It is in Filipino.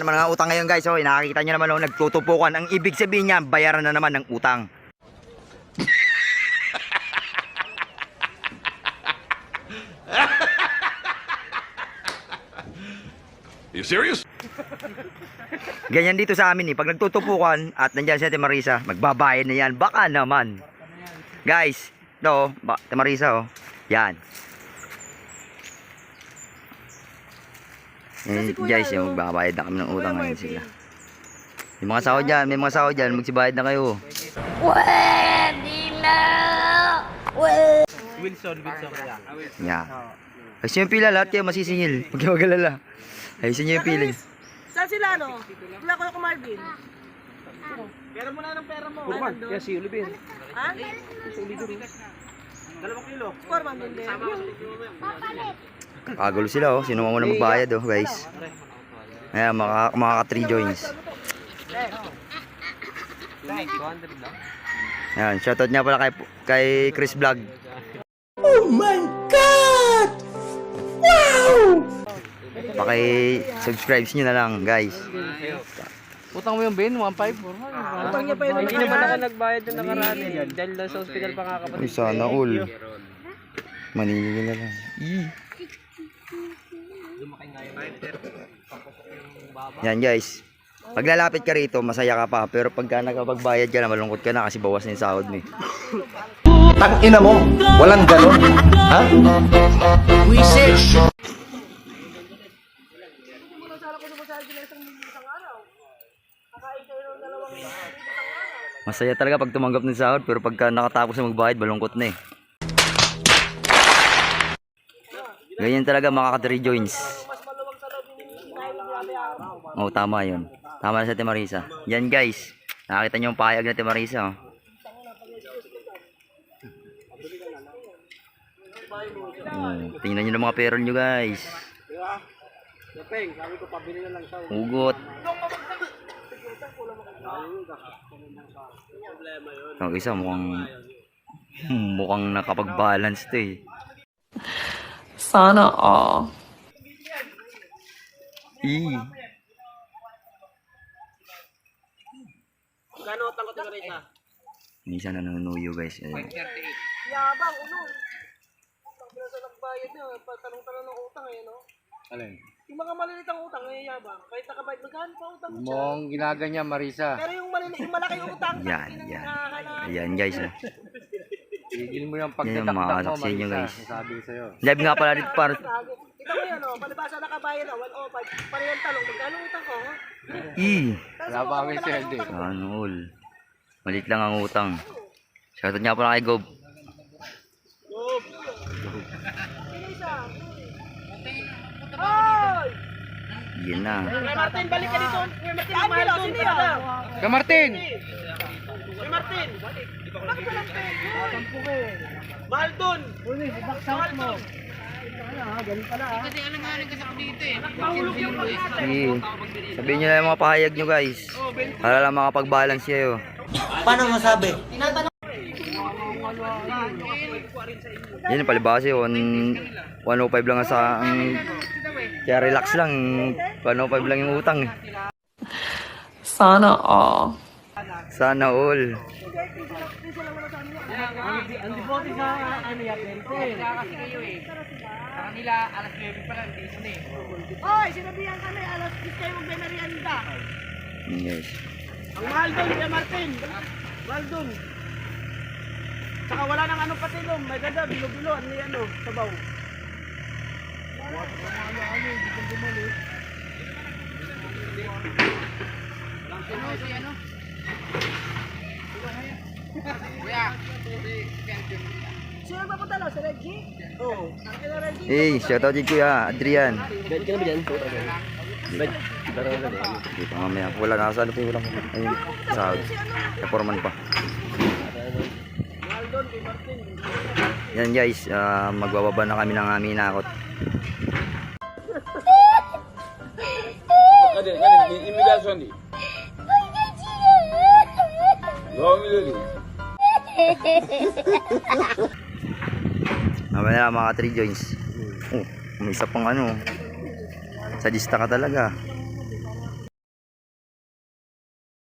naman ang utang ngayon guys, oh, nakikita nyo naman oh, nagtutupukan. Ang ibig sabihin niya, bayaran na naman ng utang. You serious? Ganyan dito sa amin eh, pag nagtutupukan at nandyan si Ate Marisa, magbabayad na yan, baka naman. Guys, ito, Ate Marisa oh, yan. Guys, yung magbabayad na kami ng utang ngayon sila. May mga sahod dyan, magsibayad na kayo. Pwede na! Wilson kaya. Yeah. Ayusin yung pila, lahat kayo masisingil. Huwag kayo mag-alala. Ayusin nyo yung pila. Saan sila no? Wala ko yung Marvin. Pera mo na ng pera mo. Kurman, kaya si Oliver. Ha? Si Oliver. 2 kilo. Kurman din din. Kagulo sila oh, sino muna magbayad oh guys. Ayan, makaka 3 joins. Ayan, shoutout nga pala kay Chris Vlog. Oh my God! Wow! Paki-subscribe nyo na lang guys. Utang mo yung Ben, 1.5. Utang niya pa yun. Hindi naman ako nagbayad na nakaraan eh. Dahil sa hospital pa nga kapatid. Uy, sana all. Maningil na lang. Yan guys. Pag lalapit ka rito, masaya ka pa. Pero pagka nakapagbayad ka na, malungkot ka na kasi bawas na yung sahod mo eh. Tang ina mo, walang ganon. Ha? Masaya talaga pag tumanggap ng sahod, pero pagka nakatapos na magbayad, malungkot na eh. Ganyan talaga makaka 3 joins. Oh, tama yun. Tama na sa Ate Marisa. Yan guys. Nakakita nyo yung pahayag na Ate Marisa. Oh. Tingnan nyo ng mga pera nyo guys. Hugot. Ang isa mukhang nakapag-balance to eh. Sana all. Gano utang ko tingin na? Minsan nanunuyo guys. Yabang, ulol. Pagkala sa nagbayad niya, patanong-tanong ng utang eh, no? Alin? Yung mga maliliit ang utang, eh, yabang. Kahit nakabayad, magkano pa utang mo siya? Mong ginaganyan, Marisa. Pero yung malaki yung utang, Yan. Ayan guys. Tigil mo yung Yan pagtatakdak yung mo, mga saksi nyo Marisa. guys. Sabi ko sa'yo. Live nga pala dito para. Kita mo yan, oh. Palibasa nakabayad na, 105. Parehang talong, magkano utang ko, ha? Wala pa kami sweldo eh. Ano all. Malit lang ang utang. Shoutout nga pala kay Gob. Hoy! Yan na. Kuya Martin, balik ka dito. Kuya Martin, mahal doon. Ka Martin! Kuya Martin! Bakit walang pego? Sampu ka eh. Mahal doon! Uli, baksak mo. Galing pala ha. Kasi alanganin ka sa dito eh. Nakahulog yung pagkatay. Sabihin nyo lang yung mga pahayag nyo guys. Para lang makapag-balance kayo. Paano masabi? Yan palibase 105 lang sa kaya relax lang 105 lang yung utang. Sana all. Sana all. Ang devote sa ano yan, kasi kayo eh. Sa kanila, alas 9 pa lang, days na eh. Oy, sinabihan kami, alas 10 kayo mag-merienda. Yes. Ang mahal doon, Kuya Martin. Mahal doon. Saka wala nang anong patilom. May ganda, bilo-bilo. Ano yan o, sabaw. Sino ba punta lang? Si Reggie? Oo. Ang kila Reggie. Hey, shoutout din Kuya Adrian. Bed ka na ba dyan? Bed. Dito mamaya. Wala na sa lupin. Walang ayun. Sahod. Kaporman pa. Mahal doon, Kuya Martin. Yan guys. Magbababa na kami ng aming nakot. Mamaya na mga 3 joints. Oh, may isa pang ano. Sadista ka talaga.